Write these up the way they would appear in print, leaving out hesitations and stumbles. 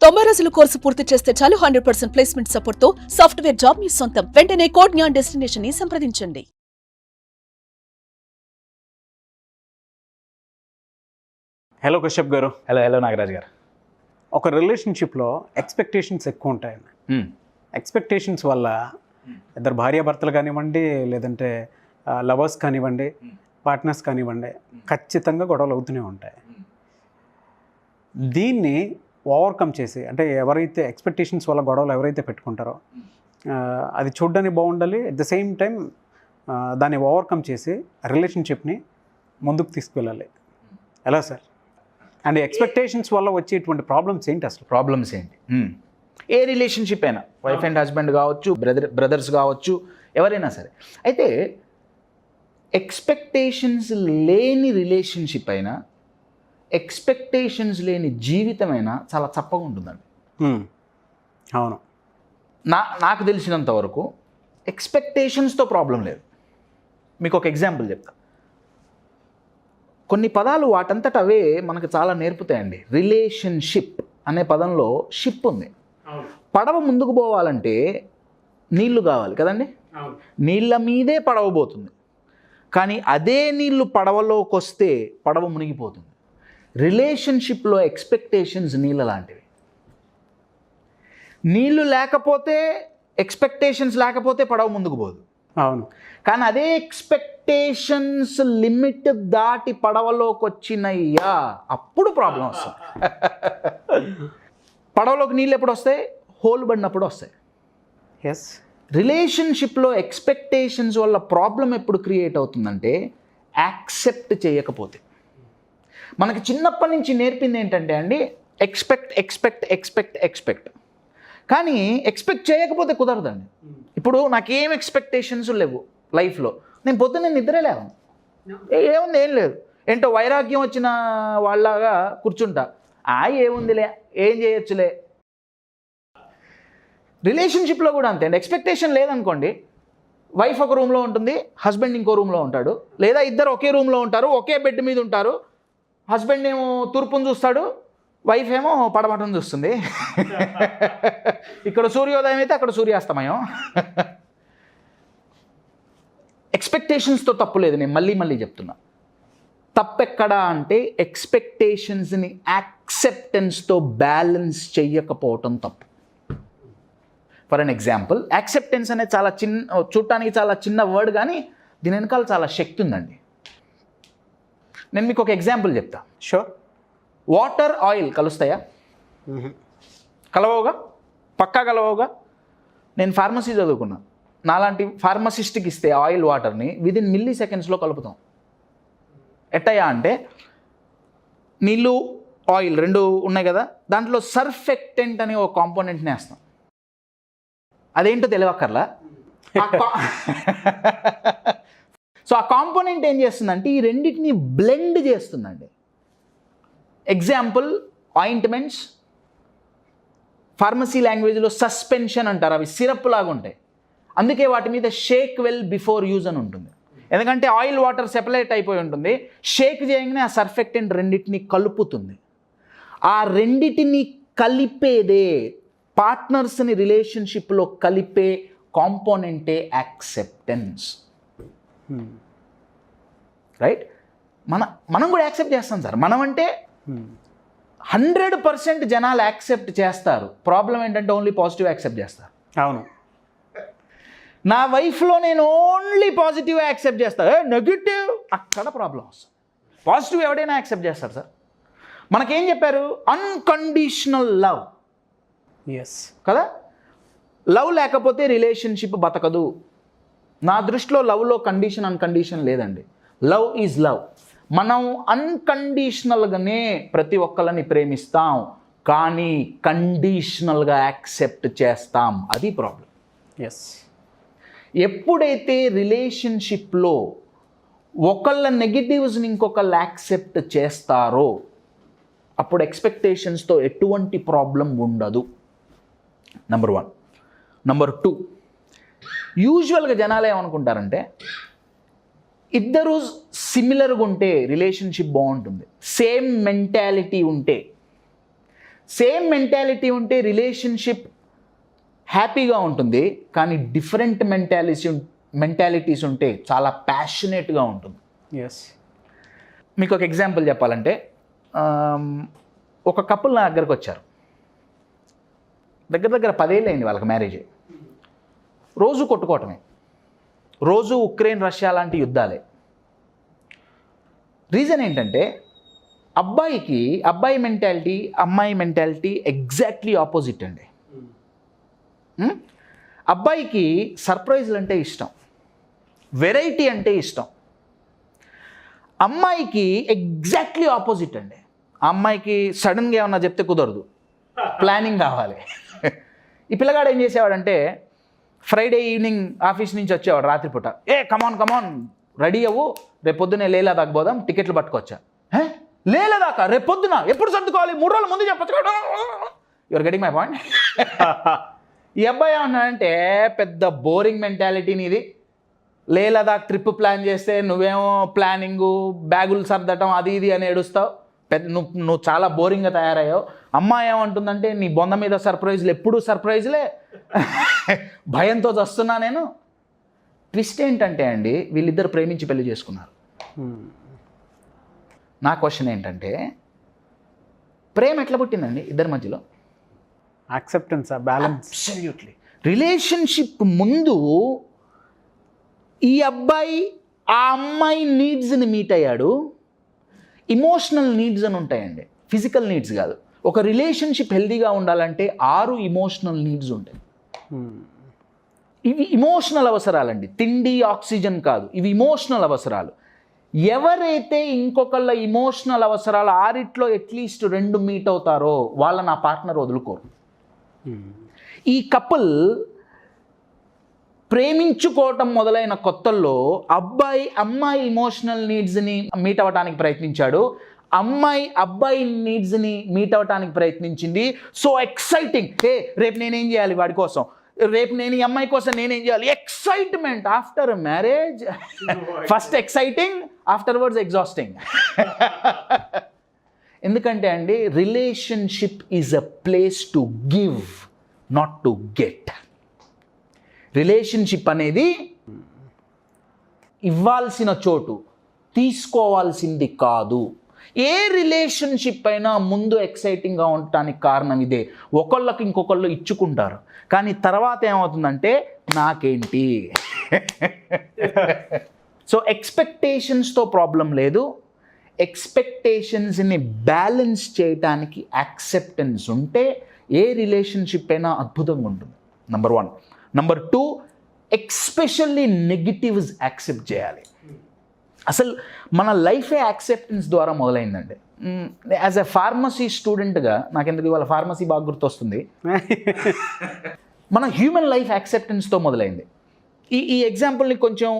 90 రోజుల కోర్సు పూర్తి చేస్తే చాలు 100% ప్లేస్మెంట్ సపోర్ట్ తో సాఫ్ట్వేర్ జాబ్ మీ సొంతం. వెంటనే కోడ్ జ్ఞాన్ డెస్టినేషన్ ని సంప్రదించండి. హలో కశ్యప్ గారు. హలో నాగరాజ్ గారు. ఒక రిలేషన్షిప్లో ఎక్స్పెక్టేషన్స్ ఎక్కువ ఉంటాయండి. ఎక్స్పెక్టేషన్స్ వల్ల ఇద్దరు భార్యాభర్తలు కానివ్వండి, లేదంటే లవర్స్ కానివ్వండి, పార్ట్నర్స్ కానివ్వండి, ఖచ్చితంగా గొడవలు అవుతూనే ఉంటాయి. దీన్ని ఓవర్కమ్ చేసి, అంటే ఎవరైతే ఎక్స్పెక్టేషన్స్ వల్ల గొడవలు ఎవరైతే పెట్టుకుంటారో అది చూడడానికి బాగుండాలి, అట్ ద సేమ్ టైం దాన్ని ఓవర్కమ్ చేసి రిలేషన్షిప్ని ముందుకు తీసుకువెళ్ళాలి. ఎలా సార్? అండ్ ఎక్స్పెక్టేషన్స్ వల్ల వచ్చేటువంటి ప్రాబ్లమ్స్ ఏంటి అసలు? ప్రాబ్లమ్స్ ఏంటి? ఏ రిలేషన్షిప్ అయినా, వైఫ్ అండ్ హస్బెండ్ కావచ్చు, బ్రదర్స్ కావచ్చు, ఎవరైనా సరే. అయితే ఎక్స్పెక్టేషన్స్ లేని రిలేషన్షిప్ అయినా, ఎక్స్పెక్టేషన్స్ లేని జీవితమైనా చాలా చప్పగా ఉంటుందండి. అవును. నాకు తెలిసినంత వరకు ఎక్స్పెక్టేషన్స్తో ప్రాబ్లం లేదు. మీకు ఒక ఎగ్జాంపుల్ చెప్తా. కొన్ని పదాలు వాటంతట అవే మనకు చాలా నేర్పుతాయండి. రిలేషన్షిప్ అనే పదంలో షిప్ ఉంది. పడవ ముందుకు పోవాలంటే నీళ్లు కావాలి కదండి. నీళ్ళ మీదే పడవ పోతుంది. కానీ అదే నీళ్లు పడవలోకి వస్తే పడవ మునిగిపోతుంది. రిలేషన్షిప్లో ఎక్స్పెక్టేషన్స్ నీళ్ళ లాంటివి. నీళ్లు లేకపోతే, ఎక్స్పెక్టేషన్స్ లేకపోతే పడవ ముందుకు పోదు. అవును. కానీ అదే ఎక్స్పెక్టేషన్స్ లిమిట్ దాటి పడవలోకి వచ్చినయ్యా, అప్పుడు ప్రాబ్లం వస్తుంది. పడవలోకి నీళ్ళు ఎప్పుడు వస్తాయి? హోల్ పడినప్పుడు వస్తాయి. ఎస్. రిలేషన్షిప్లో ఎక్స్పెక్టేషన్స్ వల్ల ప్రాబ్లం ఎప్పుడు క్రియేట్ అవుతుందంటే యాక్సెప్ట్ చేయకపోతే. మనకి చిన్నప్పటి నుంచి నేర్పింది ఏంటంటే అండి, ఎక్స్పెక్ట్. కానీ ఎక్స్పెక్ట్ చేయకపోతే కుదరదండి. ఇప్పుడు నాకేం ఎక్స్పెక్టేషన్స్ లేవు లైఫ్లో. నేను పొద్దున్న నిద్రే లేవు, ఏముంది, ఏం లేదు, ఏంటో వైరాగ్యం వచ్చిన వాళ్ళగా కూర్చుంటా. ఏముందిలే, ఏం చేయొచ్చులే. రిలేషన్షిప్లో కూడా అంతే అండి. ఎక్స్పెక్టేషన్ లేదనుకోండి, వైఫ్ ఒక రూమ్లో ఉంటుంది, హస్బెండ్ ఇంకో రూమ్లో ఉంటాడు, లేదా ఇద్దరు ఒకే రూమ్లో ఉంటారు, ఒకే బెడ్ మీద ఉంటారు. హస్బెండ్ ఏమో తూర్పును చూస్తాడు, వైఫ్ ఏమో పడమటం చూస్తుంది. ఇక్కడ సూర్యోదయం అయితే అక్కడ సూర్యాస్తమయం. ఎక్స్పెక్టేషన్స్తో తప్పు లేదు, నేను మళ్ళీ చెప్తున్నా. తప్పెక్కడా అంటే ఎక్స్పెక్టేషన్స్ని యాక్సెప్టెన్స్తో బ్యాలెన్స్ చెయ్యకపోవటం తప్పు. ఫర్ అన్ ఎగ్జాంపుల్, యాక్సెప్టెన్స్ అనేది చాలా చూడటానికి చాలా చిన్న వర్డ్, కానీ దీని వెనకాల చాలా శక్తి ఉందండి. నేను మీకు ఒక ఎగ్జాంపుల్ చెప్తా. షూర్. వాటర్, ఆయిల్ కలుస్తాయా? కలవవుగా, పక్కా కలవవుగా. నేను ఫార్మసీ చదువుకున్నా. నాలాంటి ఫార్మసిస్ట్కి ఇస్తే ఆయిల్, వాటర్ని విదిన్ మిల్లీ సెకండ్స్లో కలుపుతాం. ఎట్టయ్యా అంటే, నీళ్ళు, ఆయిల్ రెండు ఉన్నాయి కదా, దాంట్లో సర్ఫెక్టెంట్ అనే ఒక కాంపోనెంట్ని వేస్తాం. అదేంటో తెలియక్కర్లా. సో ఆ కాంపోనెంట్ ఏం చేస్తుందంటే ఈ రెండింటిని బ్లెండ్ చేస్తుందండి. ఎగ్జాంపుల్, ఆయింట్మెంట్స్, ఫార్మసీ లాంగ్వేజ్లో సస్పెన్షన్ అంటారు. అవి సిరప్ లాగా ఉంటాయి. అందుకే వాటి మీద షేక్ వెల్ బిఫోర్ యూజ్ అని ఉంటుంది. ఎందుకంటే ఆయిల్, వాటర్ సెపరేట్ అయిపోయి ఉంటుంది. షేక్ చేయగానే ఆ సర్ఫెక్టెంట్ రెండింటిని కలుపుతుంది. ఆ రెండింటిని కలిపేదే, పార్ట్నర్స్ని రిలేషన్షిప్లో కలిపే కాంపోనెంటే యాక్సెప్టెన్స్. రైట్? మనం కూడా యాక్సెప్ట్ చేస్తాం సార్. మనం అంటే 100% జనాలు యాక్సెప్ట్ చేస్తారు. ప్రాబ్లం ఏంటంటే ఓన్లీ పాజిటివ్ యాక్సెప్ట్ చేస్తారు. అవును. నా వైఫ్లో నేను ఓన్లీ పాజిటివ్ యాక్సెప్ట్ చేస్తాను, నెగిటివ్ అక్కడ ప్రాబ్లం వస్తుంది. పాజిటివ్ ఎవడైనా యాక్సెప్ట్ చేస్తారు సార్. మనకేం చెప్పారు? Unconditional love. ఎస్ కదా. లవ్ లేకపోతే రిలేషన్షిప్ బతకదు. నా దృష్టిలో లవ్లో కండిషన్, అన్కండిషన్ లేదండి. Love is love. మనం అన్కండిషనల్గానే ప్రతి ఒక్కరిని ప్రేమిస్తాం, కానీ కండిషనల్గా యాక్సెప్ట్ చేస్తాం. అది ప్రాబ్లం. ఎస్. ఎప్పుడైతే రిలేషన్షిప్లో ఒకళ్ళ నెగిటివ్స్ని ఇంకొకళ్ళు యాక్సెప్ట్ చేస్తారో అప్పుడు ఎక్స్పెక్టేషన్స్తో ఎటువంటి ప్రాబ్లం ఉండదు. నెంబర్ 1. నెంబర్ 2, యూజువల్గా జనాలు ఏమనుకుంటారంటే ఇద్దరు సిమిలర్గా ఉంటే రిలేషన్షిప్ బాగుంటుంది, సేమ్ మెంటాలిటీ ఉంటే సేమ్ మెంటాలిటీ ఉంటే రిలేషన్షిప్ హ్యాపీగా ఉంటుంది, కానీ డిఫరెంట్ మెంటాలిటీస్ ఉంటే చాలా ప్యాషనేట్గా ఉంటుంది. ఎస్. మీకు ఒక ఎగ్జాంపుల్ చెప్పాలంటే, ఒక కపుల్ నా దగ్గరకు వచ్చారు. దగ్గర 10 ఏళ్ళు అయింది వాళ్ళకి మ్యారేజ్. రోజు కొట్టుకోవటమే, రోజు ఉక్రెయిన్ రష్యా లాంటి యుద్ధాలే. రీజన్ ఏంటంటే అబ్బాయి మెంటాలిటీ అమ్మాయి మెంటాలిటీ ఎగ్జాక్ట్లీ ఆపోజిట్ అండి. అబ్బాయికి సర్ప్రైజ్లు అంటే ఇష్టం, వెరైటీ అంటే ఇష్టం. అమ్మాయికి ఎగ్జాక్ట్లీ ఆపోజిట్ అండి. ఆ అమ్మాయికి సడన్గా ఏమన్నా చెప్తే కుదరదు, ప్లానింగ్ కావాలి. ఈ పిల్లగాడు ఏం చేసేవాడంటే ఫ్రైడే ఈవినింగ్ ఆఫీస్ నుంచి వచ్చేవాడు రాత్రిపూట, కమాన్ రెడీ అవ్వు, రేపు పొద్దునే లేలా దాకా పోదాం, టికెట్లు పట్టుకొచ్చా. లేలా దాకా రేపు పొద్దున ఎప్పుడు సర్దుకోవాలి, 3 రోజుల ముందు చెప్పచ్చు. Your getting my point. ఈ అబ్బాయి ఏమన్నాడంటే, పెద్ద బోరింగ్ మెంటాలిటీ నీది, లేలదాకా ట్రిప్ ప్లాన్ చేస్తే నువ్వేమో ప్లానింగు, బ్యాగులు సర్దటం, అది ఇది అని ఏడుస్తావు, నువ్వు చాలా బోరింగ్గా తయారయ్యావు. అమ్మాయి ఏమంటుందంటే, నీ బొంద మీద సర్ప్రైజ్లు, ఎప్పుడూ సర్ప్రైజ్లే, భయంతో వస్తున్నా నేను. ట్విస్ట్ ఏంటంటే అండి, వీళ్ళిద్దరు ప్రేమించి పెళ్లి చేసుకున్నారు. నా క్వశ్చన్ ఏంటంటే, ప్రేమ ఎట్లా పుట్టిందండి ఇద్దరి మధ్యలో? Acceptance, balance. అబ్సల్యూట్లీ. రిలేషన్షిప్ ముందు ఈ అబ్బాయి ఆ అమ్మాయి నీడ్స్ని మీట్ అయ్యాడు. ఇమోషనల్ నీడ్స్ అని ఉంటాయండి, ఫిజికల్ నీడ్స్ కాదు. ఒక రిలేషన్షిప్ హెల్తీగా ఉండాలంటే 6 ఇమోషనల్ నీడ్స్ ఉంటాయి. ఇవి ఇమోషనల్ అవసరాలండి, తిండి ఆక్సిజన్ కాదు, ఇవి ఇమోషనల్ అవసరాలు. ఎవరైతే ఇంకొకళ్ళ ఇమోషనల్ అవసరాలు 6లో అట్లీస్ట్ 2 మీట్ అవుతారో వాళ్ళ నా పార్ట్నర్ వదులుకోరు. ఈ కపుల్ ప్రేమించుకోవటం మొదలైన కొత్తల్లో అమ్మాయి ఇమోషనల్ నీడ్స్ని మీట్ అవ్వడానికి ప్రయత్నించాడు, అబ్బాయి నీడ్స్ని మీట్ అవ్వడానికి ప్రయత్నించింది. సో ఎక్సైటింగ్, రేపు నేనేం చేయాలి వాడి కోసం, రేపు నేను ఈ అమ్మాయి కోసం నేనేం చేయాలి, excitement. After marriage first exciting, afterwards exhausting. ఎందుకంటే అండి, relationship is a place to give, not to get. Relationship అనేది ఇవ్వాల్సిన చోటు, తీసుకోవాల్సింది కాదు. ఏ రిలేషన్షిప్ అయినా ముందు ఎక్సైటింగ్గా ఉండటానికి కారణం ఇదే. ఒకళ్ళకి ఇంకొకళ్ళు ఇచ్చుకుంటారు, కానీ తర్వాత ఏమవుతుందంటే నాకేంటి. సో ఎక్స్పెక్టేషన్స్తో ప్రాబ్లం లేదు, ఎక్స్పెక్టేషన్స్ని బ్యాలెన్స్ చేయడానికి యాక్సెప్టెన్స్ ఉంటే ఏ రిలేషన్షిప్ అయినా అద్భుతంగా ఉంటుంది. Number 1. Number 2, especially negatives accept చేయాలి. అసలు మన లైఫే యాక్సెప్టెన్స్ ద్వారా మొదలైందండి. యాజ్ ఎ ఫార్మసీ స్టూడెంట్గా నాకెందుకు ఇవాళ ఫార్మసీ బాగా గుర్తొస్తుంది. మన హ్యూమన్ లైఫ్ యాక్సెప్టెన్స్తో మొదలైంది. ఈ ఎగ్జాంపుల్ని కొంచెం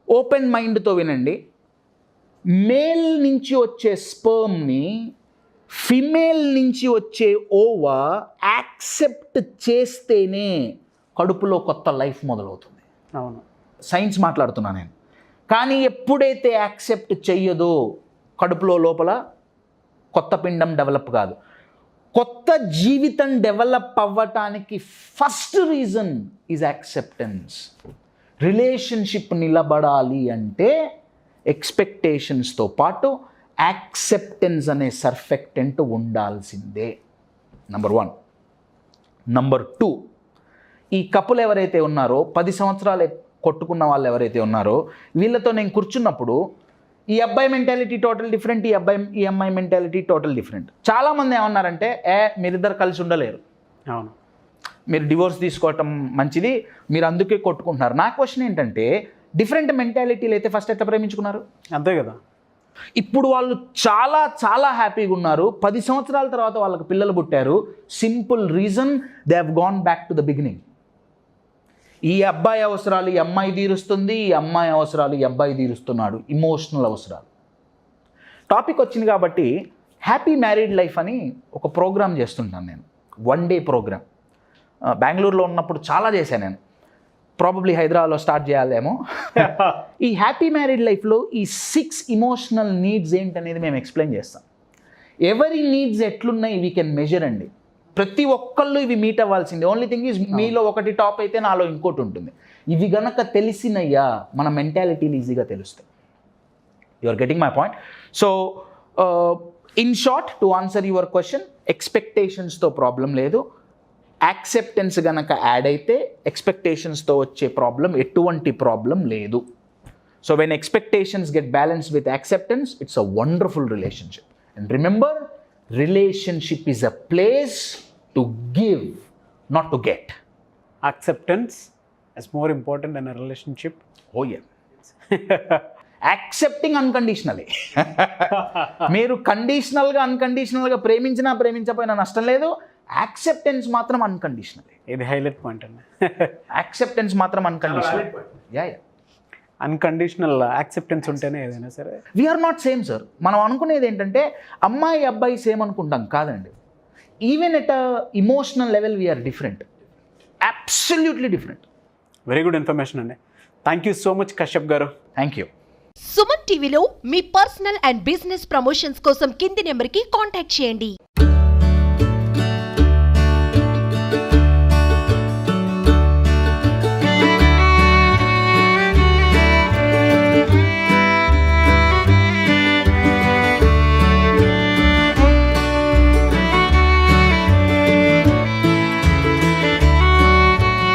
ఓపెన్ మైండ్తో వినండి. మేల్ నుంచి వచ్చే స్పర్మ్ని ఫిమేల్ నుంచి వచ్చే ఓవా యాక్సెప్ట్ చేస్తేనే కడుపులో కొత్త లైఫ్ మొదలవుతుంది. అవును, సైన్స్ మాట్లాడుతున్నా నేను. కానీ ఎప్పుడైతే యాక్సెప్ట్ చెయ్యదో కడుపులో లోపల కొత్త పిండం డెవలప్ కాదు. కొత్త జీవితం డెవలప్ అవ్వటానికి first reason is acceptance. Relationship నిలబడాలి అంటే ఎక్స్పెక్టేషన్స్తో పాటు యాక్సెప్టెన్స్ అనే సర్ఫెక్టెంట్ ఉండాల్సిందే. నెంబర్ 1. నెంబర్ 2, ఈ కపుల్ ఎవరైతే ఉన్నారో 10 సంవత్సరాలు కొట్టుకున్న వాళ్ళు ఎవరైతే ఉన్నారో వీళ్ళతో నేను కూర్చున్నప్పుడు ఈ అబ్బాయి మెంటాలిటీ టోటల్ డిఫరెంట్, ఈ అమ్మాయి మెంటాలిటీ టోటల్ డిఫరెంట్. చాలామంది ఏమన్నారంటే మీరిద్దరు కలిసి ఉండలేరు, అవును, మీరు డివోర్స్ తీసుకోవటం మంచిది, మీరు అందుకే కొట్టుకుంటున్నారు. నా క్వశ్చన్ ఏంటంటే, డిఫరెంట్ మెంటాలిటీలు అయితే ఫస్ట్ ఎట్లా ప్రేమించుకున్నారు? అంతే కదా. ఇప్పుడు వాళ్ళు చాలా చాలా హ్యాపీగా ఉన్నారు. 10 సంవత్సరాల తర్వాత వాళ్ళకి పిల్లలు పుట్టారు. Simple reason, they have gone back to the beginning. ఈ అబ్బాయి అవసరాలు ఈ అమ్మాయి తీరుస్తుంది, ఈ అమ్మాయి అవసరాలు ఈ అబ్బాయి తీరుస్తున్నాడు. ఇమోషనల్ అవసరాలు. టాపిక్ వచ్చింది కాబట్టి హ్యాపీ మ్యారీడ్ లైఫ్ అని ఒక ప్రోగ్రామ్ చేస్తుంటాను నేను, 1 డే ప్రోగ్రామ్. బెంగళూరులో ఉన్నప్పుడు చాలా చేశాను నేను, ప్రాబబ్లీ హైదరాబాద్లో స్టార్ట్ చేయాలేమో. ఈ హ్యాపీ మ్యారీడ్ లైఫ్లో ఈ 6 ఇమోషనల్ నీడ్స్ ఏంటనేది మేము ఎక్స్ప్లెయిన్ చేస్తాం. ఎవరి నీడ్స్ ఎట్లున్నాయి వీ కెన్ మెజర్ అండి. ప్రతి ఒక్కళ్ళు ఇవి మీట్ అవ్వాల్సింది. ఓన్లీ థింగ్ ఈజ్ మీలో ఒకటి టాప్ అయితే నాలో ఇంకోటి ఉంటుంది. ఇవి గనక తెలిసినయ్యా మన మెంటాలిటీలు ఈజీగా తెలుస్తాయి. You are getting my point. So in short, to answer your question, ఎక్స్పెక్టేషన్స్తో ప్రాబ్లం లేదు. యాక్సెప్టెన్స్ గనక యాడ్ అయితే ఎక్స్పెక్టేషన్స్తో వచ్చే ప్రాబ్లం ఎటువంటి ప్రాబ్లం లేదు. So when expectations get balance with acceptance, it's a wonderful relationship. And remember, relationship is a place to give, not to get. Acceptance is more important than a relationship. Oh yeah. Accepting అన్కండిషనలే. మీరు కండిషనల్గా అన్కండిషనల్గా ప్రేమించకపోయినా నష్టం లేదు. Acceptance మాత్రం అన్కండిషనలే. ఇది highlight point అండి. Acceptance మాత్రం అన్కండిషనల్. యా. అన్కండిషనల్ యాక్సెప్టెన్స్ ఉంటేనే ఏదైనా సరే. We are not same sir. మనం అనుకునేది ఏంటంటే అమ్మాయి అబ్బాయి సేమ్ అనుకుంటాం, కాదండి. Even at a emotional level we are different, absolutely different. Very good information అండి. Thank you so much Kashyap garu. Thank you. Suman టీవీలో మీ పర్సనల్ అండ్ బిజినెస్ ప్రమోషన్స్ కోసం కింది నెంబర్కి కాంటాక్ట్ చేయండి.